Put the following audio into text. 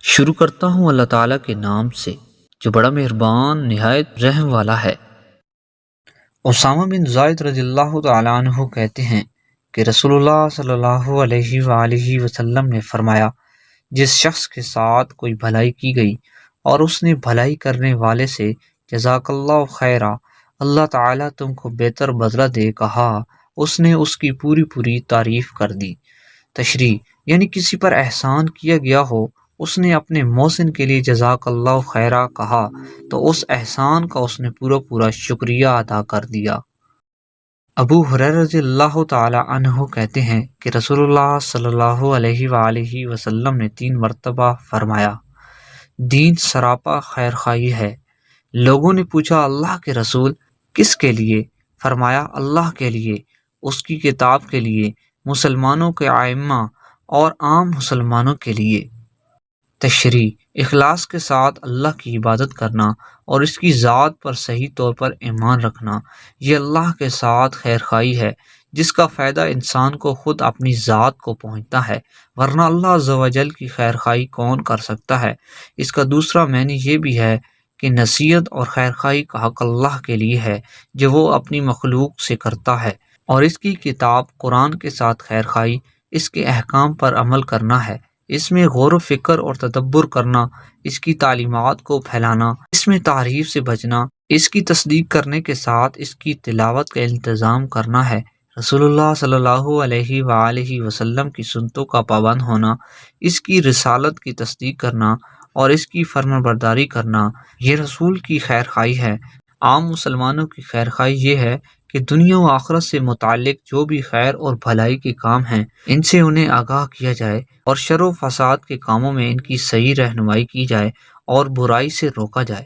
شروع کرتا ہوں اللہ تعالیٰ کے نام سے جو بڑا مہربان نہایت رحم والا ہے۔ اسامہ بن زید رضی اللہ تعالیٰ عنہ کہتے ہیں کہ رسول اللہ صلی اللہ علیہ وآلہ وسلم نے فرمایا، جس شخص کے ساتھ کوئی بھلائی کی گئی اور اس نے بھلائی کرنے والے سے جزاک اللہ خیرا، اللہ تعالیٰ تم کو بہتر بدلہ دے کہا، اس نے اس کی پوری پوری تعریف کر دی۔ تشریح یعنی کسی پر احسان کیا گیا ہو، اس نے اپنے محسن کے لیے جزاک اللہ خیرا کہا تو اس احسان کا اس نے پورا پورا شکریہ ادا کر دیا۔ ابو ہریرہ رضی اللہ تعالی عنہ کہتے ہیں کہ رسول اللہ صلی اللہ علیہ وآلہ وسلم نے 3 مرتبہ فرمایا، دین سراپا خیر خواہی ہے۔ لوگوں نے پوچھا، اللہ کے رسول کس کے لیے؟ فرمایا، اللہ کے لیے، اس کی کتاب کے لیے، مسلمانوں کے ائمہ اور عام مسلمانوں کے لیے۔ تشریح اخلاص کے ساتھ اللہ کی عبادت کرنا اور اس کی ذات پر صحیح طور پر ایمان رکھنا، یہ اللہ کے ساتھ خیر خواہی ہے جس کا فائدہ انسان کو خود اپنی ذات کو پہنچتا ہے، ورنہ اللہ عز و جل کی خیر خواہی کون کر سکتا ہے۔ اس کا دوسرا معنی یہ بھی ہے کہ نصیحت اور خیر خواہی کا حق اللہ کے لیے ہے جو وہ اپنی مخلوق سے کرتا ہے، اور اس کی کتاب قرآن کے ساتھ خیر خواہی اس کے احکام پر عمل کرنا ہے، اس میں غور و فکر اور تدبر کرنا، اس کی تعلیمات کو پھیلانا، اس میں تحریف سے بچنا، اس کی تصدیق کرنے کے ساتھ اس کی تلاوت کا التزام کرنا ہے، رسول اللہ صلی اللہ علیہ وآلہ وسلم کی سنتوں کا پابند ہونا، اس کی رسالت کی تصدیق کرنا اور اس کی فرمانبرداری کرنا، یہ رسول کی خیر خواہی ہے۔ عام مسلمانوں کی خیر خواہی یہ ہے کہ دنیا و آخرت سے متعلق جو بھی خیر اور بھلائی کے کام ہیں ان سے انہیں آگاہ کیا جائے، اور شر و فساد کے کاموں میں ان کی صحیح رہنمائی کی جائے اور برائی سے روکا جائے۔